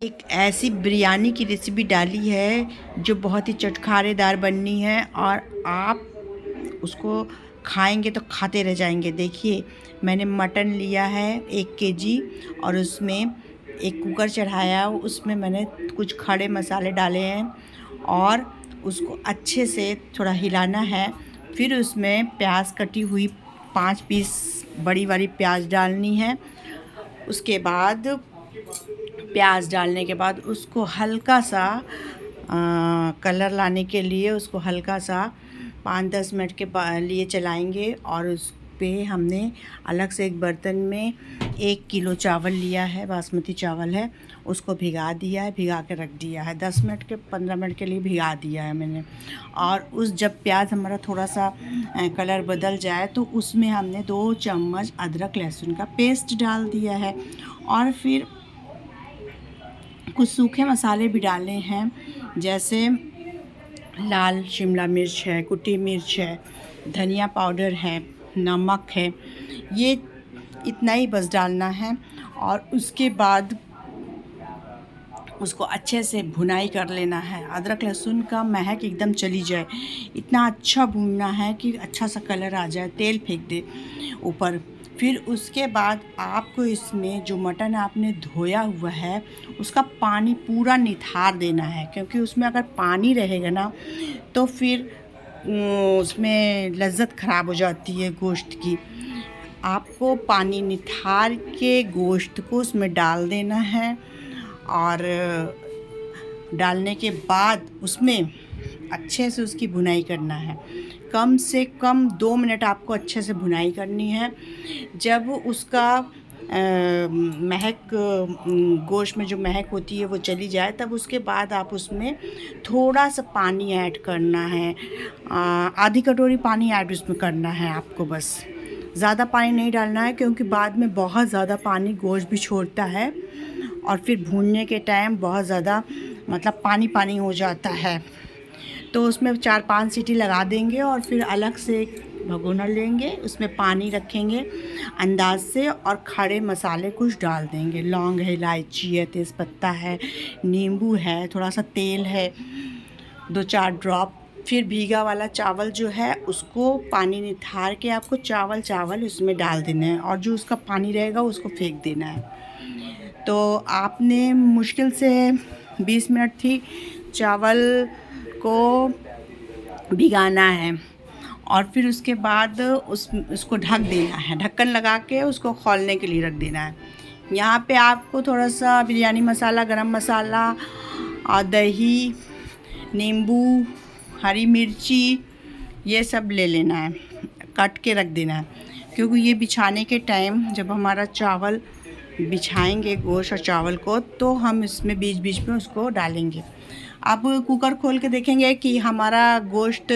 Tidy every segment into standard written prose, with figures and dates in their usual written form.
एक ऐसी बिरयानी की रेसिपी डाली है जो बहुत ही चटखारेदार बननी है और आप उसको खाएंगे तो खाते रह जाएंगे। देखिए, मैंने मटन लिया है 1 केजी और उसमें एक कुकर चढ़ाया, उसमें मैंने कुछ खड़े मसाले डाले हैं और उसको अच्छे से थोड़ा हिलाना है। फिर उसमें प्याज कटी हुई 5 पीस बड़ी वाली प्याज डालनी है। उसके बाद प्याज डालने के बाद उसको हल्का सा कलर लाने के लिए उसको हल्का सा 5-10 मिनट के लिए चलाएंगे। और उस पे हमने अलग से एक बर्तन में 1 किलो चावल लिया है, बासमती चावल है, उसको भिगा दिया है, भिगा के रख दिया है 10 मिनट के 15 मिनट के लिए भिगा दिया है मैंने। और उस जब प्याज हमारा थोड़ा सा कलर बदल जाए तो उसमें हमने 2 चम्मच अदरक लहसुन का पेस्ट डाल दिया है। और फिर कुछ सूखे मसाले भी डाले हैं, जैसे लाल शिमला मिर्च है, कुटी मिर्च है, धनिया पाउडर है, नमक है। ये इतना ही बस डालना है। और उसके बाद उसको अच्छे से भुनाई कर लेना है, अदरक लहसुन का महक एकदम चली जाए, इतना अच्छा भूनना है कि अच्छा सा कलर आ जाए, तेल फेंक दे ऊपर। फिर उसके बाद आपको इसमें जो मटन आपने धोया हुआ है उसका पानी पूरा निथार देना है, क्योंकि उसमें अगर पानी रहेगा ना तो फिर उसमें लज्जत ख़राब हो जाती है गोश्त की। आपको पानी निथार के गोश्त को उसमें डाल देना है और डालने के बाद उसमें अच्छे से उसकी भुनाई करना है। कम से कम 2 मिनट आपको अच्छे से भुनाई करनी है। जब उसका महक गोश्त में जो महक होती है वो चली जाए, तब उसके बाद आप उसमें थोड़ा सा पानी ऐड करना है। आधी कटोरी पानी ऐड उसमें करना है आपको, बस ज़्यादा पानी नहीं डालना है, क्योंकि बाद में बहुत ज़्यादा पानी गोश्त भी छोड़ता है और फिर भूनने के टाइम बहुत ज़्यादा मतलब पानी पानी हो जाता है। तो उसमें 4-5 सीटी लगा देंगे और फिर अलग से एक भगोना लेंगे, उसमें पानी रखेंगे अंदाज से और खड़े मसाले कुछ डाल देंगे। लौंग है, इलायची है, तेज़पत्ता है, नींबू है, थोड़ा सा तेल है, 2-4 ड्रॉप। फिर भीगा वाला चावल जो है उसको पानी निथार के आपको चावल उसमें डाल देना है और जो उसका पानी रहेगा उसको फेंक देना है। तो आपने मुश्किल से 20 मिनट थी चावल को भिगाना है और फिर उसके बाद उसको ढक देना है, ढक्कन लगा के उसको खौलने के लिए रख देना है। यहाँ पे आपको थोड़ा सा बिरयानी मसाला, गरम मसाला और दही, नींबू, हरी मिर्ची, ये सब ले लेना है, काट के रख देना है। क्योंकि ये बिछाने के टाइम जब हमारा चावल बिछाएंगे गोश्त और चावल को, तो हम इसमें बीच बीच में उसको डालेंगे। आप कुकर खोल के देखेंगे कि हमारा गोश्त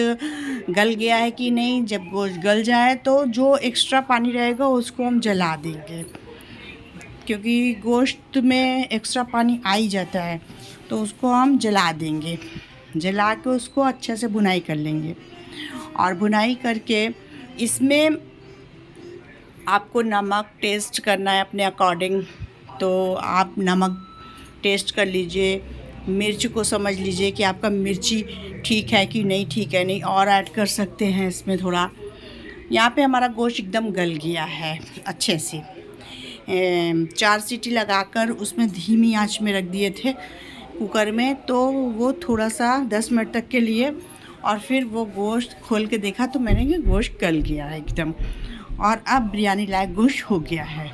गल गया है कि नहीं। जब गोश्त गल जाए तो जो एक्स्ट्रा पानी रहेगा उसको हम जला देंगे, क्योंकि गोश्त में एक्स्ट्रा पानी आ ही जाता है, तो उसको हम जला देंगे। जला के उसको अच्छे से भुनाई कर लेंगे और भुनाई करके इसमें आपको नमक टेस्ट करना है अपने अकॉर्डिंग, तो आप नमक टेस्ट कर लीजिए। मिर्च को समझ लीजिए कि आपका मिर्ची ठीक है कि नहीं, ठीक है नहीं, और ऐड कर सकते हैं इसमें थोड़ा। यहाँ पे हमारा गोश्त एकदम गल गया है अच्छे से। 4 सीटी लगाकर उसमें धीमी आंच में रख दिए थे कुकर में, तो वो थोड़ा सा 10 मिनट तक के लिए। और फिर वो गोश्त खोल के देखा तो मैंने कि गोश्त गल गया है एकदम, और अब बिरयानी लायक गोश्त हो गया है।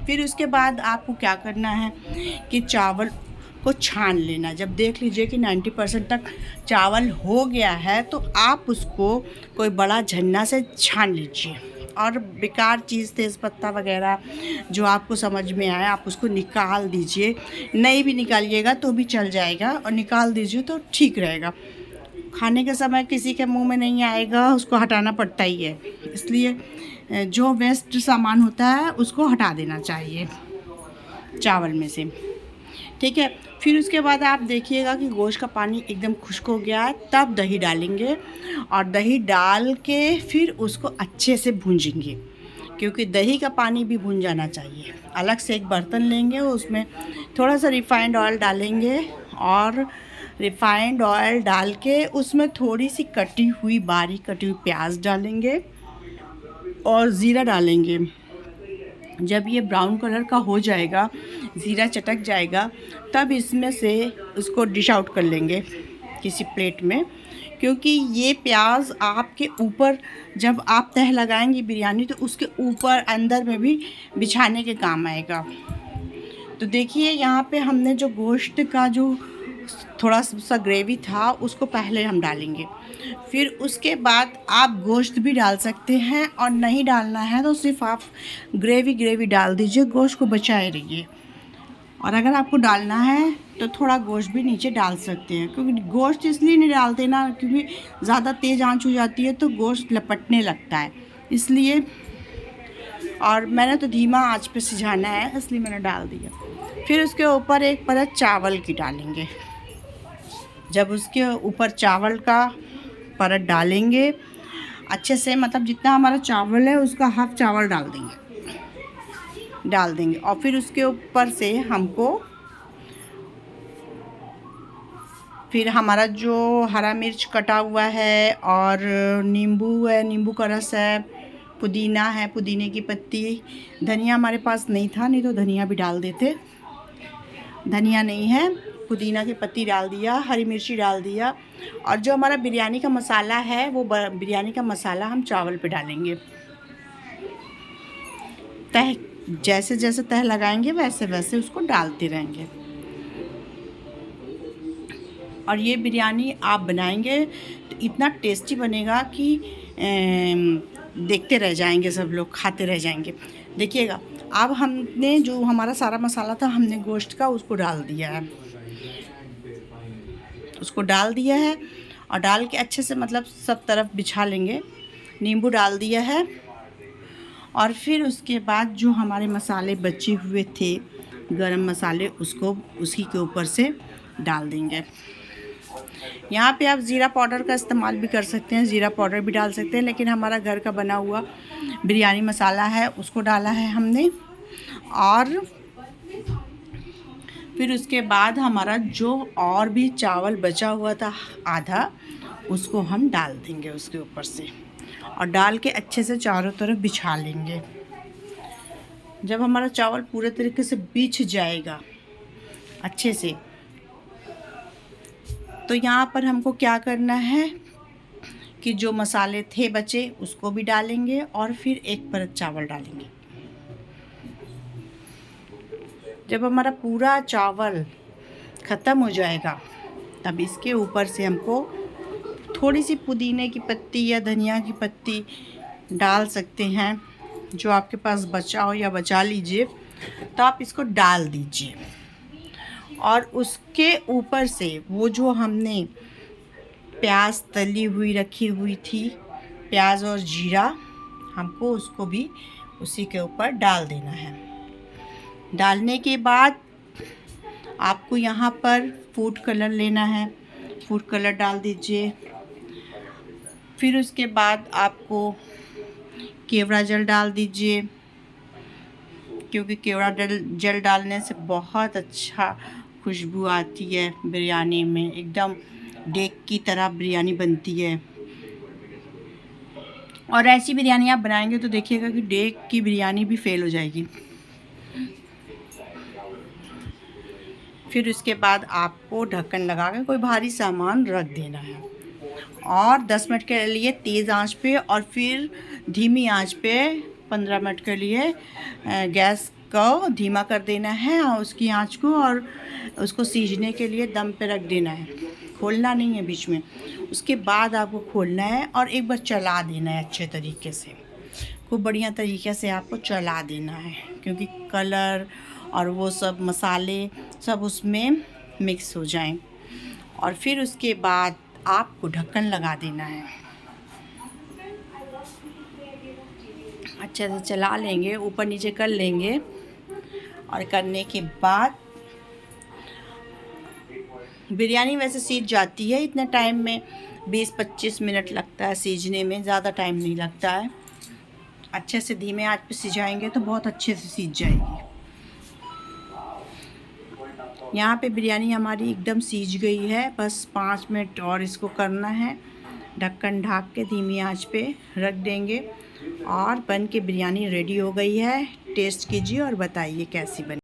फिर उसके बाद आपको क्या करना है कि चावल को छान लेना। जब देख लीजिए कि 90% तक चावल हो गया है तो आप उसको कोई बड़ा झन्ना से छान लीजिए और बेकार चीज़, तेज़पत्ता वगैरह जो आपको समझ में आए आप उसको निकाल दीजिए। नहीं भी निकालिएगा तो भी चल जाएगा, और निकाल दीजिए तो ठीक रहेगा। खाने के समय किसी के मुंह में नहीं आएगा, उसको हटाना पड़ता ही है, इसलिए जो वेस्ट सामान होता है उसको हटा देना चाहिए चावल में से, ठीक है। फिर उसके बाद आप देखिएगा कि गोश्त का पानी एकदम खुश्क हो गया है, तब दही डालेंगे और दही डाल के फिर उसको अच्छे से भूंजेंगे, क्योंकि दही का पानी भी भुन जाना चाहिए। अलग से एक बर्तन लेंगे, उसमें थोड़ा सा रिफ़ाइंड ऑयल डालेंगे और रिफ़ाइंड ऑयल डाल के उसमें थोड़ी सी कटी हुई बारीक कटी हुई प्याज डालेंगे और ज़ीरा डालेंगे। जब ये ब्राउन कलर का हो जाएगा, ज़ीरा चटक जाएगा, तब इसमें से उसको डिश आउट कर लेंगे किसी प्लेट में, क्योंकि ये प्याज आपके ऊपर जब आप तह लगाएंगी बिरयानी तो उसके ऊपर अंदर में भी बिछाने के काम आएगा। तो देखिए यहाँ पे हमने जो गोश्त का जो थोड़ा सा ग्रेवी था उसको पहले हम डालेंगे, फिर उसके बाद आप गोश्त भी डाल सकते हैं, और नहीं डालना है तो सिर्फ आप ग्रेवी डाल दीजिए, गोश्त को बचाए रहिए। और अगर आपको डालना है तो थोड़ा गोश्त भी नीचे डाल सकते हैं, क्योंकि गोश्त इसलिए नहीं डालते ना, क्योंकि ज़्यादा तेज़ आंच हो जाती है तो गोश्त लपटने लगता है, इसलिए। और मैंने तो धीमा आंच पे सिझाना है, इसलिए मैंने डाल दिया। फिर उसके ऊपर एक परत चावल की डालेंगे। जब उसके ऊपर चावल का परत डालेंगे अच्छे से, मतलब जितना हमारा चावल है उसका हाफ चावल डाल देंगे और फिर उसके ऊपर से हमको फिर हमारा जो हरा मिर्च कटा हुआ है और नींबू है, नींबू का रस है, पुदीना है, पुदीने की पत्ती, धनिया हमारे पास नहीं था, नहीं तो धनिया भी डाल देते, धनिया नहीं है, पुदीना की पत्ती डाल दिया, हरी मिर्ची डाल दिया। और जो हमारा बिरयानी का मसाला है वो बिरयानी का मसाला हम चावल पे डालेंगे। तह जैसे जैसे तह लगाएंगे वैसे वैसे उसको डालते रहेंगे। और ये बिरयानी आप बनाएंगे तो इतना टेस्टी बनेगा कि देखते रह जाएंगे, सब लोग खाते रह जाएंगे। देखिएगा, अब हमने जो हमारा सारा मसाला था हमने गोश्त का उसको डाल दिया है, और डाल के अच्छे से मतलब सब तरफ बिछा लेंगे। नींबू डाल दिया है और फिर उसके बाद जो हमारे मसाले बचे हुए थे गरम मसाले, उसको उसी के ऊपर से डाल देंगे। यहाँ पे आप ज़ीरा पाउडर का इस्तेमाल भी कर सकते हैं, ज़ीरा पाउडर भी डाल सकते हैं, लेकिन हमारा घर का बना हुआ बिरयानी मसाला है उसको डाला है हमने। और फिर उसके बाद हमारा जो और भी चावल बचा हुआ था आधा, उसको हम डाल देंगे उसके ऊपर से, और डाल के अच्छे से चारों तरफ बिछा लेंगे। जब हमारा चावल पूरे तरीके से बिछ जाएगा अच्छे से, तो यहाँ पर हमको क्या करना है कि जो मसाले थे बचे उसको भी डालेंगे और फिर एक परत चावल डालेंगे। जब हमारा पूरा चावल ख़त्म हो जाएगा तब इसके ऊपर से हमको थोड़ी सी पुदीने की पत्ती या धनिया की पत्ती डाल सकते हैं, जो आपके पास बचा हो या बचा लीजिए, तो आप इसको डाल दीजिए। और उसके ऊपर से वो जो हमने प्याज तली हुई रखी हुई थी, प्याज और जीरा, हमको उसको भी उसी के ऊपर डाल देना है। डालने के बाद आपको यहाँ पर फूड कलर लेना है, फूड कलर डाल दीजिए। फिर उसके बाद आपको केवड़ा जल डाल दीजिए, क्योंकि केवड़ा जल डालने से बहुत अच्छा खुशबू आती है बिरयानी में, एकदम डेक की तरह बिरयानी बनती है। और ऐसी बिरयानी आप बनाएंगे तो देखिएगा कि डेक की बिरयानी भी फेल हो जाएगी। फिर उसके बाद आपको ढक्कन लगा के कोई भारी सामान रख देना है और 10 मिनट के लिए तेज़ आंच पे और फिर धीमी आंच पे 15 मिनट के लिए गैस को धीमा कर देना है और उसकी आंच को, और उसको सीजने के लिए दम पे रख देना है, खोलना नहीं है बीच में। उसके बाद आपको खोलना है और एक बार चला देना है अच्छे तरीके से, खूब बढ़िया तरीके से आपको चला देना है, क्योंकि कलर और वो सब मसाले सब उसमें मिक्स हो जाएं। और फिर उसके बाद आपको ढक्कन लगा देना है, अच्छे से चला लेंगे, ऊपर नीचे कर लेंगे। और करने के बाद बिरयानी वैसे सीज जाती है इतने टाइम में, 20-25 मिनट लगता है सीजने में, ज़्यादा टाइम नहीं लगता है। अच्छे से धीमे आंच पे सिझाएंगे तो बहुत अच्छे से सीझ जाएगी। यहाँ पे बिरयानी हमारी एकदम सीझ गई है, बस 5 मिनट और इसको करना है। ढक्कन ढाक के धीमी आंच पे रख देंगे और बन के बिरयानी रेडी हो गई है। टेस्ट कीजिए और बताइए कैसी बनी।